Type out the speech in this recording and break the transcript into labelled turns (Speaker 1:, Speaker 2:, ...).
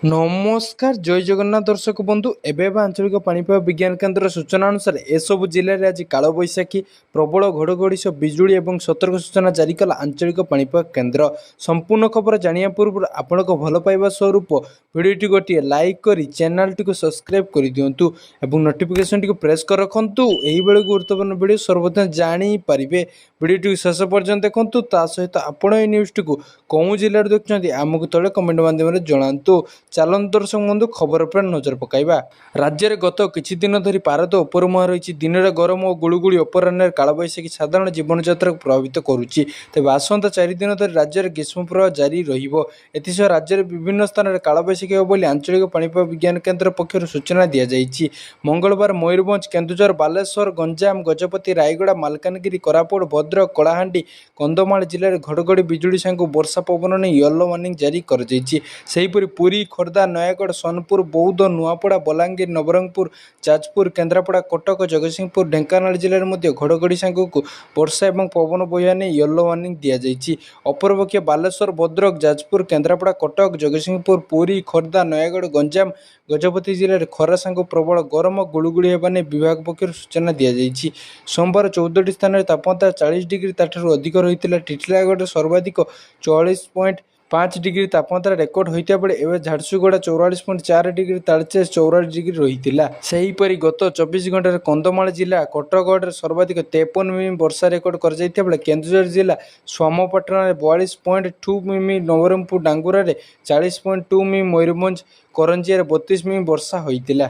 Speaker 1: নমস্কার জয় জগন্নাথ দর্শক বন্ধু এবে আঞ্চলিক পাণিপাগ বিজ্ঞান কেন্দ্র সূচনা অনুসারে এসব জেলার আজ কালবৈশাখী প্রবল ঘড়ঘড়ি সহ বিজুড়ি এবং সতর্ক সূচনা জারি কলা আঞ্চলিক পাণিপাগ কেন্দ্র। সম্পূর্ণ খবর জাঁয়া পূর্ব আপনার ভাল পাইবা স্বরূপ ভিডিওটি গোটিয়ে লাইক করে চ্যানেলটি সবসক্রাইব করে দিও এবং নোটিফিকেশনটি প্রেস করে রাখতু এইভাবে গুরুত্বপূর্ণ ভিডিও সর্বপ্রথমে জাঁপারে। ভিডিওটি শেষ পর্যন্ত দেখুন তা সহিত আপনার এই নিউজটি কেউ জেলার দেখুম আমি তলে কমেন্ট মাধ্যমে জনাতু। ଚାଲନ୍ତୁ ଦର୍ଶକ ବନ୍ଧୁ ଖବର ଉପରେ ନଜର ପକାଇବା। ରାଜ୍ୟରେ ଗତ କିଛି ଦିନ ଧରି ପାରଦ ଉପରମୁହାଁ ରହିଛି। ଦିନରେ ଗରମ ଓ ଗୁଳୁଗୁଳି, ଅପରାହ୍ନରେ କାଳବୈଶାଖୀ ସାଧାରଣ ଜୀବନଯାତ୍ରାକୁ ପ୍ରଭାବିତ କରୁଛି। ତେବେ ଆସନ୍ତା 4 ଦିନ ଧରି ରାଜ୍ୟରେ ଗ୍ରୀଷ୍ମପ୍ରବାହ ଜାରି ରହିବ। ଏଥିସହ ରାଜ୍ୟରେ ବିଭିନ୍ନ ସ୍ଥାନରେ କାଳବୈଶାଖୀ ହେବ ବୋଲି ଆଞ୍ଚଳିକ ପାଣିପାଗ ବିଜ୍ଞାନ କେନ୍ଦ୍ର ପକ୍ଷରୁ ସୂଚନା ଦିଆଯାଇଛି। ମଙ୍ଗଳବାର ମୟୂରଭଞ୍ଜ, କେନ୍ଦୁଝର, ବାଲେଶ୍ୱର, ଗଞ୍ଜାମ, ଗଜପତି, ରାୟଗଡ଼ା, ମାଲକାନଗିରି, କୋରାପୁଟ, ଭଦ୍ରକ, କଳାହାଣ୍ଡି, କନ୍ଧମାଳ ଜିଲ୍ଲାରେ ଘଡ଼ଘଡ଼ି ବିଜୁଳି ସାଙ୍ଗକୁ ବର୍ଷା ପବନ ନେଇ ୟେଲୋ ୱାର୍ଣ୍ଣିଂ ଜାରି କରାଯାଇଛି। ସେହିପରି ପୁରୀ, ଖୋର୍ଦ୍ଧା, ନୟାଗଡ଼, ସୋନପୁର, ବୌଦ୍ଧ, ନୂଆପଡ଼ା, ବଲାଙ୍ଗୀର, ନବରଙ୍ଗପୁର, ଯାଜପୁର, କେନ୍ଦ୍ରାପଡ଼ା, କଟକ, ଜଗତସିଂହପୁର, ଢେଙ୍କାନାଳ ଜିଲ୍ଲାରେ ମଧ୍ୟ ଘଡ଼ଘଡ଼ି ସାଙ୍ଗକୁ ବର୍ଷା ଏବଂ ପବନ ବହିବା ନେଇ ୟେଲୋ ୱାର୍ଣ୍ଣିଂ ଦିଆଯାଇଛି। ଅପରପକ୍ଷେ ବାଲେଶ୍ୱର, ଭଦ୍ରକ, ଯାଜପୁର, କେନ୍ଦ୍ରାପଡ଼ା, କଟକ, ଜଗତସିଂହପୁର, ପୁରୀ, ଖୋର୍ଦ୍ଧା, ନୟାଗଡ଼, ଗଞ୍ଜାମ, ଗଜପତି ଜିଲ୍ଲାରେ ଖରା ସାଙ୍ଗକୁ ପ୍ରବଳ ଗରମ ଗୁଳୁଗୁଳି ହେବା ନେଇ ବିଭାଗ ପକ୍ଷରୁ ସୂଚନା ଦିଆଯାଇଛି। ସୋମବାର 14ଟି ସ୍ଥାନରେ ତାପମାତ୍ରା 40 ଡିଗ୍ରୀ ତାଠାରୁ ଅଧିକ ରହିଥିଲା। ଟିଟିଲାଗଡ଼ରେ ସର୍ବାଧିକ 44.5 ଡିଗ୍ରୀ ତାପମାତ୍ରା ରେକର୍ଡ ହୋଇଥିବା ବେଳେ ଏବେ ଝାରସୁଗୁଡ଼ା 44.4 ଡିଗ୍ରୀ, ତାଳଚେର 44 ଡିଗ୍ରୀ ରହିଥିଲା। ସେହିପରି ଗତ 24 ଘଣ୍ଟାରେ କନ୍ଧମାଳ ଜିଲ୍ଲା କୋଟଗଡ଼ରେ ସର୍ବାଧିକ 53 ମିମି ବର୍ଷା ରେକର୍ଡ କରାଯାଇଥିବା ବେଳେ କେନ୍ଦୁଝର ଜିଲ୍ଲା ସୋମପାଟଣାରେ 42.2 ମିମି, ନବରଙ୍ଗପୁର ଡାଙ୍ଗୁରାରେ 40.2 ମିମି, ମୟୂରଭଞ୍ଜ କରଞ୍ଜିଆରେ 32 ମିମି ବର୍ଷା ହୋଇଥିଲା।